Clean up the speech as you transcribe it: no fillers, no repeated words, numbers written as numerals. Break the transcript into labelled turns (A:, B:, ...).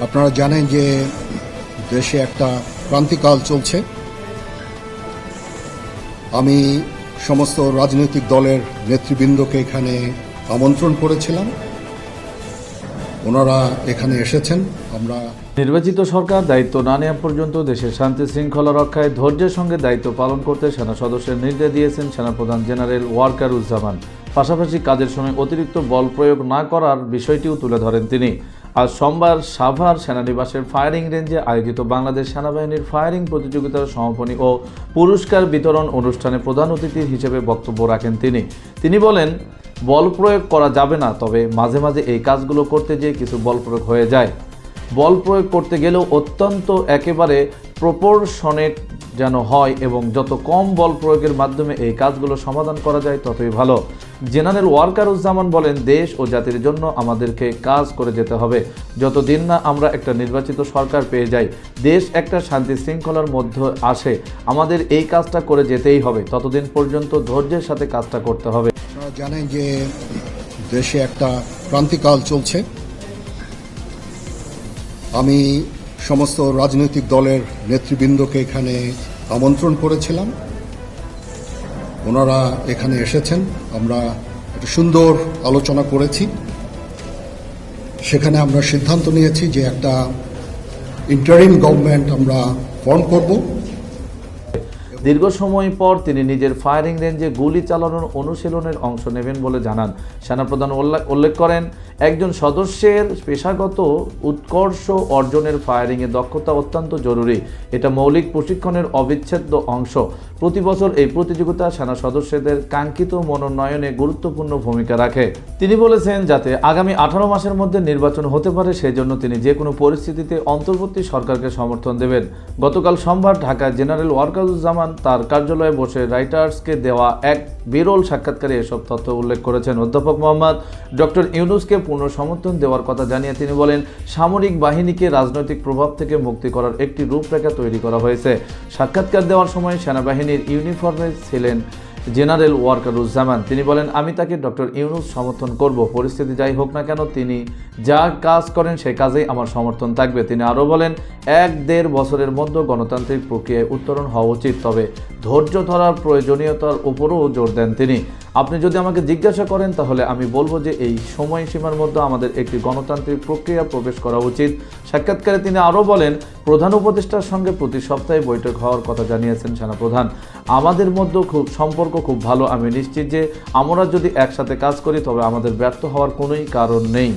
A: আপনারা জানেন যে দেশে একটা ক্রান্তিকাল চলছে। আমি সমস্ত রাজনৈতিক দলের নেতৃবৃন্দকে এখানে আমন্ত্রণ করেছিলাম, ওনারা এখানে এসেছেন। আমরা
B: নির্বাচিত সরকার দায়িত্ব না নেওয়া পর্যন্ত দেশের শান্তি শৃঙ্খলা রক্ষায় ধৈর্যের সঙ্গে দায়িত্ব পালন করতে সেনা সদস্যের নির্দেশ দিয়েছেন সেনাপ্রধান জেনারেল ওয়াকারুজ্জামান। পাশাপাশি কাজের সময় অতিরিক্ত বল প্রয়োগ না করার বিষয়টিও তুলে ধরেন তিনি। আজ সোমবার সাভার সেনানিবাসের ফায়ারিং রেঞ্জে আয়োজিত বাংলাদেশ সেনাবাহিনীর ফায়ারিং প্রতিযোগিতার সমাপনী ও পুরস্কার বিতরণ অনুষ্ঠানে প্রধান অতিথি হিসেবে বক্তব্য রাখেন তিনি বলেন, বল প্রয়োগ করা যাবে না, তবে মাঝে মাঝে এই কাজগুলো করতে গিয়ে কিছু বল প্রয়োগ হয়ে যায়। বল প্রয়োগ করতে গেলেও অত্যন্ত একেবারে প্রপোর্শনেট যেন হয় এবং যত কম বল প্রয়োগের মাধ্যমে এই কাজগুলো সমাধান করা যায় ততই ভালো। জেনারেল ওয়াকারুজ্জামান বলেন, দেশ ও জাতির জন্য আমাদেরকে কাজ করে যেতে হবে। যতদিন না আমরা একটা নির্বাচিত সরকার পেয়ে যাই, দেশ একটা শান্তি শৃঙ্খলার মধ্যে আসে, আমাদের এই কাজটা করে যেতেই হবে। ততদিন পর্যন্ত ধৈর্যের সাথে কাজটা করতে হবে।
A: আপনারা জানেন যে দেশে একটা ক্রান্তিকাল চলছে। আমি সমস্ত রাজনৈতিক দলের নেতৃবৃন্দকে এখানে আমন্ত্রণ করেছিলাম, ওনারা এখানে এসেছেন। আমরা একটা সুন্দর আলোচনা করেছি। সেখানে আমরা সিদ্ধান্ত নিয়েছি যে একটা ইন্টারিম গভর্নমেন্ট আমরা ফর্ম করব।
B: দীর্ঘ সময় পর তিনি নিজের ফায়ারিং রেঞ্জে গুলি চালানোর অনুশীলনের অংশ নেবেন বলে জানান। সেনাপ্রধান উল্লেখ করেন, একজন সদস্যের পেশাগত উৎকর্ষ অর্জনের ফায়ারিংয়ে দক্ষতা অত্যন্ত জরুরি। এটা মৌলিক প্রশিক্ষণের অবিচ্ছেদ্য অংশ। প্রতি বছর এই প্রতিযোগিতা সেনা সদস্যদের কাঙ্ক্ষিত মনোনয়নে গুরুত্বপূর্ণ ভূমিকা রাখে। তিনি বলেছেন, যাতে আগামী 18 মাসের মধ্যে নির্বাচন হতে পারে সেজন্য তিনি যে কোনো পরিস্থিতিতে অন্তর্বর্তী সরকারকে সমর্থন দেবেন। গতকাল সোমবার ঢাকায় জেনারেল ওয়াকারুজ্জামান তার কার্যালয়ে বসে রাইটার্সকে দেওয়া এক বিরল সাক্ষাৎকারে এসব তথ্য উল্লেখ করেছেন। অধ্যাপক মোহাম্মদ ডক্টর ইউনূসকে পূর্ণ সমর্থন দেওয়ার কথা জানিয়ে তিনি বলেন, সামরিক বাহিনীকে রাজনৈতিক প্রভাব থেকে মুক্তি করার একটি রূপরেখা তৈরি করা হয়েছে। সাক্ষাৎকার দেওয়ার সময় সেনাবাহিনীর ইউনিফর্মে ছিলেন জেনারেল ওয়াকারুজ্জামান। তিনি বলেন, আমি তাকে ডক্টর ইউনূস সমর্থন করব। পরিস্থিতি যাই হোক না কেন, তিনি যা কাজ করেন সেই কাজেই আমার সমর্থন থাকবে। তিনি আরও বলেন, 1-1.5 বছরের মধ্যে গণতান্ত্রিক প্রক্রিয়ায় উত্তরণ হওয়া উচিত, তবে ধৈর্য ধরার প্রয়োজনীয়তার উপরও জোর দেন তিনি। আপনি যদি আমাকে জিজ্ঞাসা করেন তাহলে আমি বলবো যে এই সময়সীমার মধ্যে আমাদের একটি গণতান্ত্রিক প্রক্রিয়া প্রবেশ করা উচিত। সাক্ষাৎকারে তিনি আরও বলেন, প্রধান উপদেষ্টার সঙ্গে প্রতি সপ্তাহে বৈঠক হওয়ার কথা জানিয়েছেন সেনাপ্রধান। আমাদের মধ্যে সম্পর্ক খুব ভালো। আমি নিশ্চিত যে আমরা যদি একসাথে কাজ করি তবে আমাদের ব্যর্থ হওয়ার কোনোই কারণ নেই।